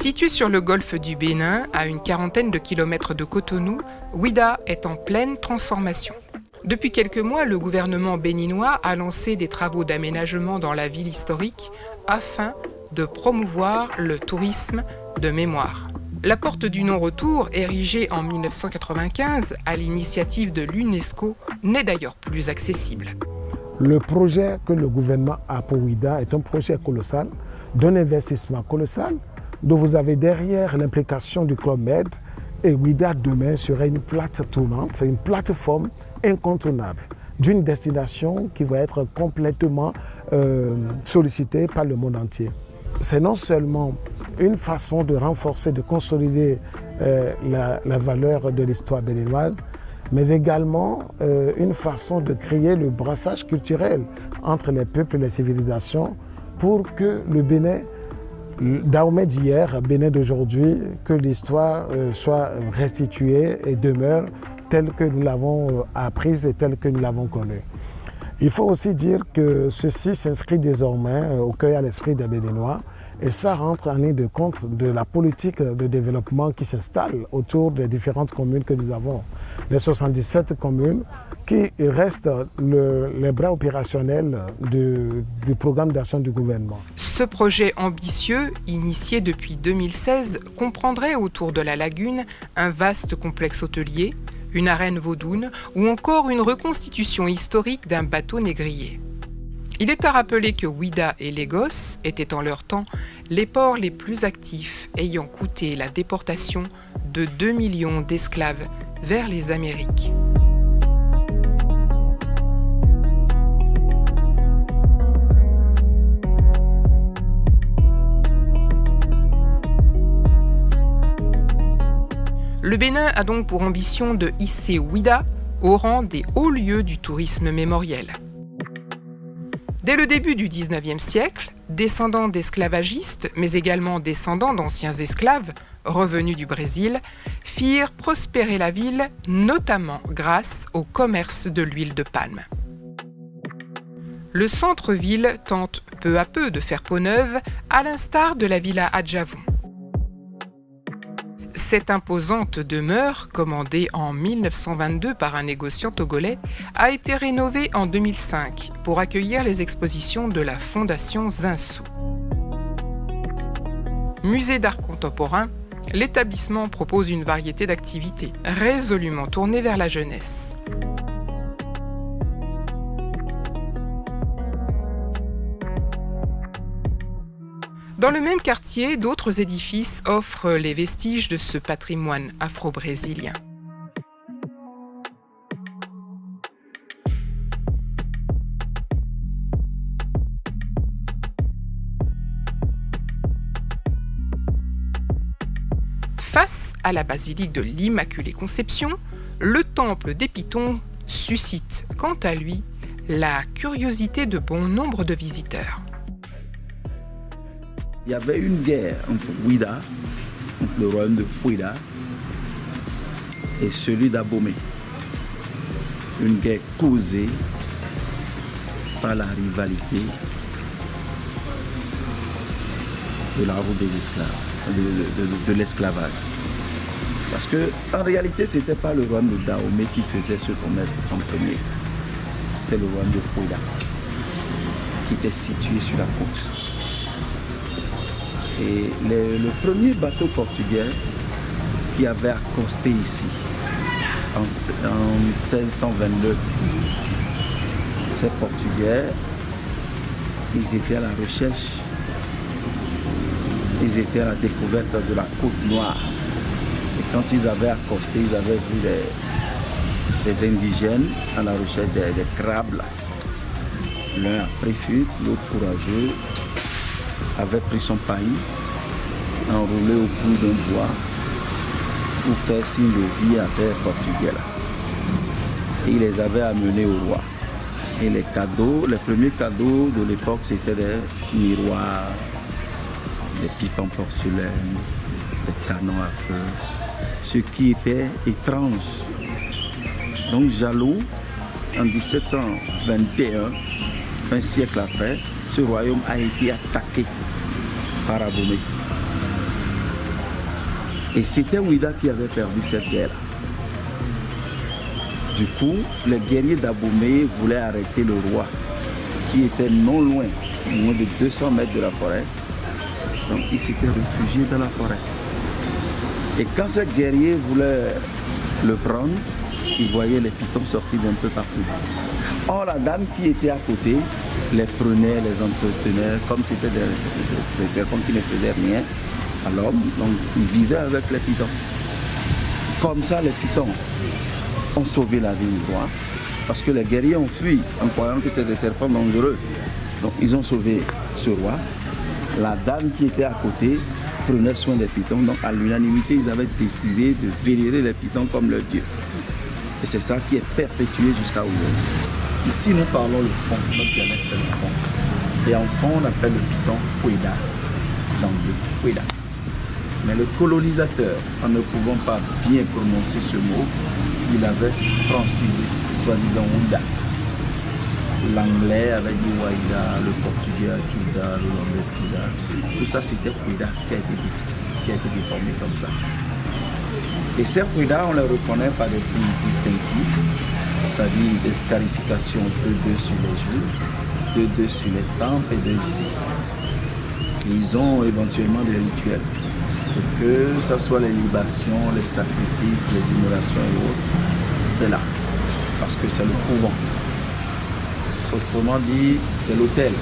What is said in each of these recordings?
Situé sur le golfe du Bénin, à une quarantaine de kilomètres de Cotonou, Ouidah est en pleine transformation. Depuis quelques mois, le gouvernement béninois a lancé des travaux d'aménagement dans la ville historique afin de promouvoir le tourisme de mémoire. La porte du non-retour, érigée en 1995 à l'initiative de l'UNESCO, n'est d'ailleurs plus accessible. Le projet que le gouvernement a pour Ouidah est un projet colossal, d'un investissement colossal, dont vous avez derrière l'implication du Club Med, et Ouidah demain serait une plate tournante, une plateforme incontournable d'une destination qui va être complètement sollicitée par le monde entier. C'est non seulement une façon de renforcer, de consolider la valeur de l'histoire béninoise, mais également une façon de créer le brassage culturel entre les peuples et les civilisations pour que le Bénin, Dahomey d'hier, Bénin d'aujourd'hui, que l'histoire soit restituée et demeure telle que nous l'avons apprise et telle que nous l'avons connue. Il faut aussi dire que ceci s'inscrit désormais au cœur et à l'esprit des Béninois et ça rentre en ligne de compte de la politique de développement qui s'installe autour des différentes communes que nous avons. Les 77 communes qui restent les bras opérationnels du programme d'action du gouvernement. Ce projet ambitieux, initié depuis 2016, comprendrait autour de la lagune un vaste complexe hôtelier, une arène vaudoune ou encore une reconstitution historique d'un bateau négrier. Il est à rappeler que Ouidah et Lagos étaient en leur temps les ports les plus actifs ayant coûté la déportation de 2 millions d'esclaves vers les Amériques. Le Bénin a donc pour ambition de hisser Ouidah au rang des hauts lieux du tourisme mémoriel. Dès le début du XIXe siècle, descendants d'esclavagistes, mais également descendants d'anciens esclaves revenus du Brésil, firent prospérer la ville, notamment grâce au commerce de l'huile de palme. Le centre-ville tente peu à peu de faire peau neuve, à l'instar de la villa Adjavon. Cette imposante demeure, commandée en 1922 par un négociant togolais, a été rénovée en 2005 pour accueillir les expositions de la Fondation Zinsou. Musée d'art contemporain, l'établissement propose une variété d'activités résolument tournées vers la jeunesse. Dans le même quartier, d'autres édifices offrent les vestiges de ce patrimoine afro-brésilien. Face à la basilique de l'Immaculée Conception, le temple d'Épiton suscite, quant à lui, la curiosité de bon nombre de visiteurs. Il y avait une guerre entre Ouidah, entre le royaume de Ouidah et celui d'Abomey. Une guerre causée par la rivalité de la route des esclaves, de l'esclavage. Parce qu'en réalité, ce n'était pas le royaume de Dahomey qui faisait ce commerce en premier. C'était le royaume de Ouidah, qui était situé sur la côte. Et le premier bateau portugais qui avait accosté ici en 1622, ces Portugais, ils étaient à la recherche, ils étaient à la découverte de la côte noire. Et quand ils avaient accosté, ils avaient vu des indigènes à la recherche des crabes. L'un a pris fuite, l'autre courageux avait pris son pain, enroulé au bout d'un bois pour faire signe de vie à ces Portugais-là. Et il les avait amenés au roi. Et les premiers cadeaux de l'époque, c'était des miroirs, des pipes en porcelaine, des canons à feu, ce qui était étrange. Donc jaloux, en 1721, un siècle après, ce royaume a été attaqué par Abomey. Et c'était Ouida qui avait perdu cette guerre. Du coup, les guerriers d'Abomey voulaient arrêter le roi, qui était non loin, moins de 200 mètres de la forêt. Donc ils s'étaient réfugiés dans la forêt. Et quand ces guerriers voulaient le prendre, ils voyaient les pitons sortir d'un peu partout. Or, la dame qui était à côté les prenait, les entretenait, comme c'était des serpents qui ne faisaient rien à l'homme. Donc ils vivaient avec les pitons. Comme ça, les pitons ont sauvé la vie du roi, parce que les guerriers ont fui en croyant que c'était des serpents dangereux. Donc ils ont sauvé ce roi. La dame qui était à côté prenait soin des pitons. Donc à l'unanimité, ils avaient décidé de vénérer les pitons comme leur dieu. Et c'est ça qui est perpétué jusqu'à aujourd'hui. Ici, nous parlons le fond, notre dialecte c'est le fond. Et en fond, on appelle le piton Pouida, d'anglais, Pouida. Mais le colonisateur, en ne pouvant pas bien prononcer ce mot, il avait francisé, soi-disant Ouida. L'anglais avait dit Ouida, le portugais Ajuda, l'hollandais Pouida. Tout ça, c'était Pouida qui a été déformé comme ça. Et ces Pouida, on les reconnaît par des signes distinctifs, c'est-à-dire des scarifications 2-2 sur les joues, 2-2 sur les tempes et 2 ici. Ils ont éventuellement des rituels. Que ce soit les libations, les sacrifices, les immolations et autres, c'est là. Parce que c'est le couvent. Autrement dit, c'est l'hôtel.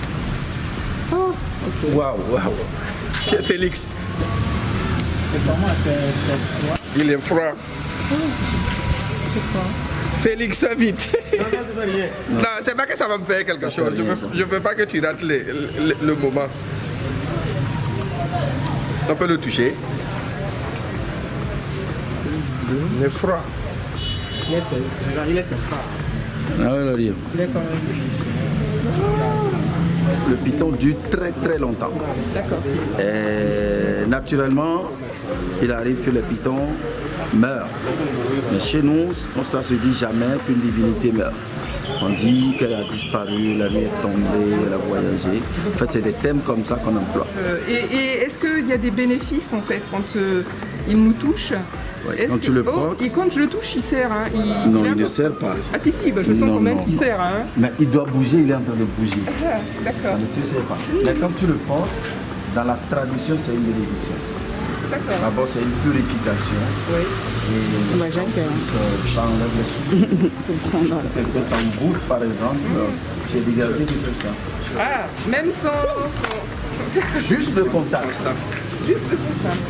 Oh, ok. Waouh. Félix. C'est comment? C'est quoi? Il est froid. Oh, c'est quoi? Félix, sois vite. Non, c'est pas rien. Non, c'est pas que ça va me faire quelque chose. Je veux pas que tu rates le moment. On peut le toucher. Il est froid. Il est sympa. Alors, Il est quand même. le piton dure très très longtemps. D'accord. Et naturellement, il arrive que les pitons meurent. Mais chez nous, ça se dit jamais qu'une divinité meurt. On dit qu'elle a disparu, la nuit est tombée, elle a voyagé. En fait, c'est des thèmes comme ça qu'on emploie. Et est-ce qu'il y a des bénéfices en fait quand il nous touche? Ouais, quand tu le portes. Et quand je le touche, il serre. Hein, Non, il ne serre pas. Ah si, bah, je sens quand même qu'il serre. Hein. Mais il doit bouger, il est en train de bouger. Ah, Ça d'accord. ne te sert pas. Mais quand tu le portes, dans la tradition, c'est une bénédiction. D'accord. D'abord, c'est une purification. Oui. Et Imagine que- ça enlève les soucis. Quand en goutte, par exemple, j'ai dégagé du tout ça. Ah, même sans... Juste le contact. Juste le contact.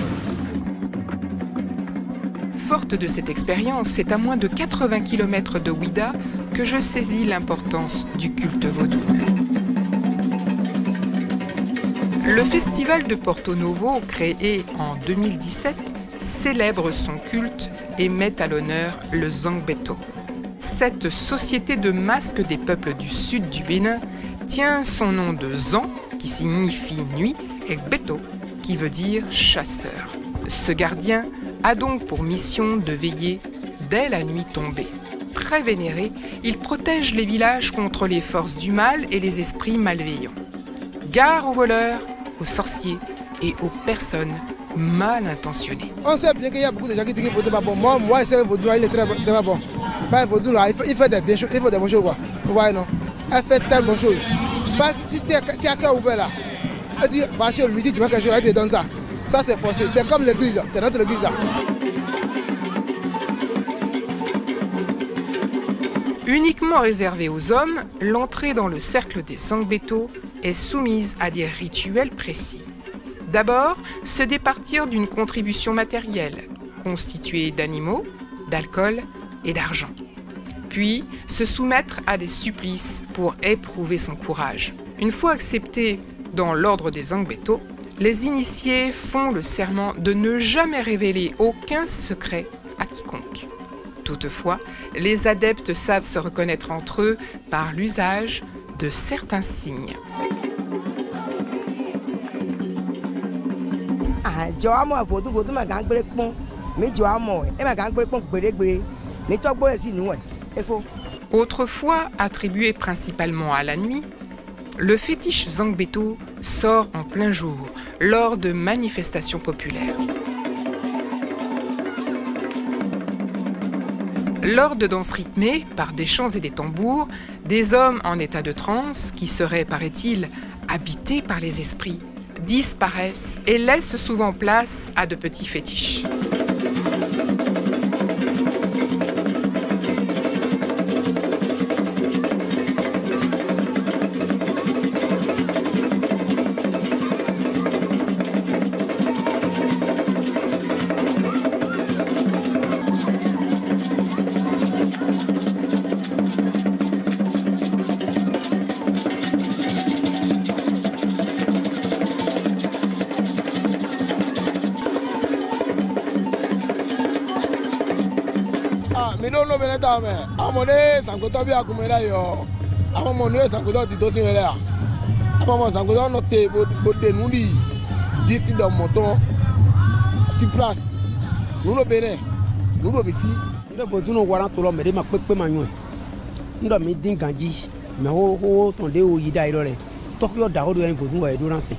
Forte de cette expérience, c'est à moins de 80 km de Ouida que je saisis l'importance du culte vaudou. Le festival de Porto Novo, créé en 2017, célèbre son culte et met à l'honneur le Zangbeto. Cette société de masques des peuples du sud du Bénin tient son nom de Zang, qui signifie nuit, et Beto, qui veut dire chasseur. Ce gardien a donc pour mission de veiller dès la nuit tombée. Très vénéré, il protège les villages contre les forces du mal et les esprits malveillants. Gare aux voleurs, aux sorciers et aux personnes mal intentionnées. On sait bien qu'il y a beaucoup de gens qui disent que Vaudou n'est pas bon. Moi, je sais que Vaudou, il est très bon. Mais Vaudou, là, il fait des bien choses, il fait des bonnes choses, quoi. Vous voyez, non? Elle fait tellement de choses. Si tu es à cœur ouvert, là, elle dit, va chez lui, dit, tu vas quelque chose, elle te donne ça. Ça, c'est forcé. C'est comme l'église, c'est notre église, là. Uniquement réservée aux hommes, l'entrée dans le cercle des Zangbeto est soumise à des rituels précis. D'abord, se départir d'une contribution matérielle, constituée d'animaux, d'alcool et d'argent. Puis, se soumettre à des supplices pour éprouver son courage. Une fois accepté dans l'ordre des Zangbeto, les initiés font le serment de ne jamais révéler aucun secret à quiconque. Toutefois, les adeptes savent se reconnaître entre eux par l'usage de certains signes. Autrefois attribué principalement à la nuit, le fétiche Zangbeto sort en plein jour lors de manifestations populaires. Lors de danses rythmées par des chants et des tambours, des hommes en état de transe, qui seraient, paraît-il, habités par les esprits, disparaissent et laissent souvent place à de petits fétiches. Mi don't know when I'm there. I'm on this. I'm going to be a commander. I'm on this. I'm going to do something there. I'm on this. I'm going to not take, but then only this is the motor. Si place. Nous le béné. Nous le ici. Nous devons nous voir tout le monde. Mais ma peuple manuel. Nous devons dire ganji. Mais ton dé ou yida ilole. Tokyo daro doit imposer nous à édurancer.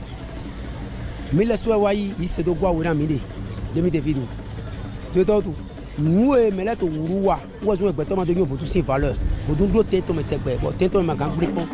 Mais les soins voyez, ils se doivent voir au midi. Demi de vidéo. Tu t'entends? Nous mais là tu vois où est-ce que exactement de nous pour tous ces valeurs pour nous d'autres têtes mais tête bon tête mais ma gamble bon.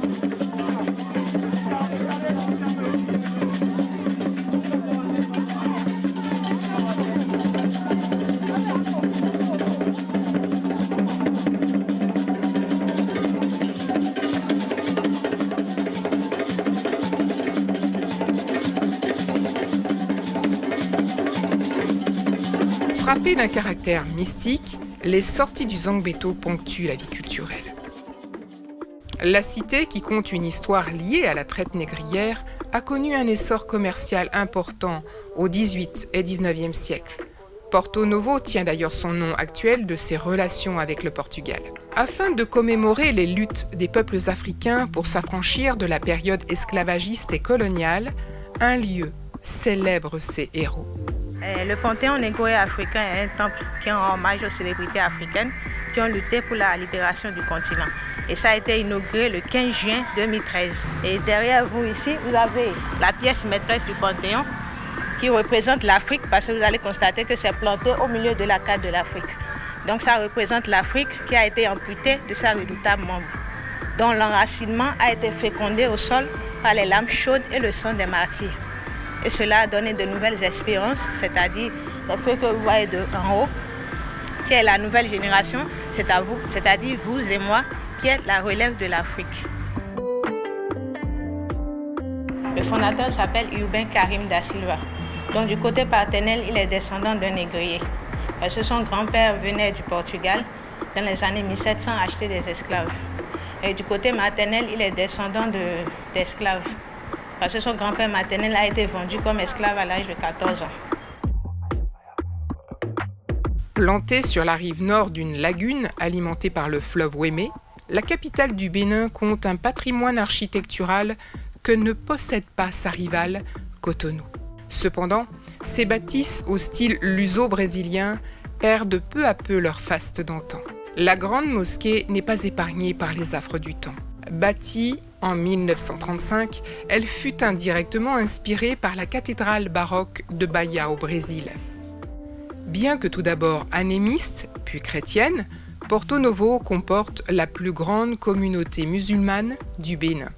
Frappées d'un caractère mystique, les sorties du Zangbeto ponctuent la vie culturelle. La cité, qui compte une histoire liée à la traite négrière, a connu un essor commercial important au XVIIIe et XIXe siècle. Porto Novo tient d'ailleurs son nom actuel de ses relations avec le Portugal. Afin de commémorer les luttes des peuples africains pour s'affranchir de la période esclavagiste et coloniale, un lieu célèbre ses héros. Le Panthéon négro-africain est un temple qui rend hommage aux célébrités africaines qui ont lutté pour la libération du continent. Et ça a été inauguré le 15 juin 2013. Et derrière vous ici, vous avez la pièce maîtresse du Panthéon qui représente l'Afrique parce que vous allez constater que c'est planté au milieu de la carte de l'Afrique. Donc ça représente l'Afrique qui a été amputée de sa redoutable membre, dont l'enracinement a été fécondé au sol par les lames chaudes et le sang des martyrs. Et cela a donné de nouvelles espérances, c'est-à-dire le fait que vous voyez en haut, qui est la nouvelle génération, c'est-à-dire vous et moi, qui est la relève de l'Afrique. Le fondateur s'appelle Urbain Karim da Silva. Donc du côté paternel, il est descendant d'un négrier. Parce que son grand-père venait du Portugal dans les années 1700 acheter des esclaves. Et du côté maternel, il est descendant d'esclaves. Parce que son grand-père maternel a été vendu comme esclave à l'âge de 14 ans. Plantée sur la rive nord d'une lagune alimentée par le fleuve Ouémé, la capitale du Bénin compte un patrimoine architectural que ne possède pas sa rivale, Cotonou. Cependant, ces bâtisses au style luso-brésilien perdent peu à peu leur faste d'antan. La grande mosquée n'est pas épargnée par les affres du temps. Bâtie en 1935, elle fut indirectement inspirée par la cathédrale baroque de Bahia au Brésil. Bien que tout d'abord animiste, puis chrétienne, Porto Novo comporte la plus grande communauté musulmane du Bénin.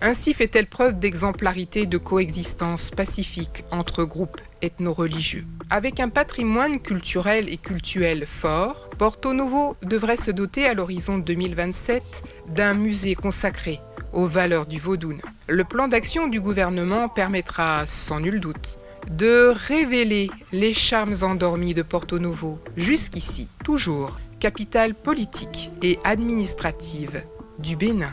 Ainsi fait-elle preuve d'exemplarité de coexistence pacifique entre groupes ethno-religieux. Avec un patrimoine culturel et cultuel fort, Porto Novo devrait se doter à l'horizon 2027 d'un musée consacré aux valeurs du Vodun. Le plan d'action du gouvernement permettra, sans nul doute, de révéler les charmes endormis de Porto Novo, jusqu'ici toujours capitale politique et administrative du Bénin.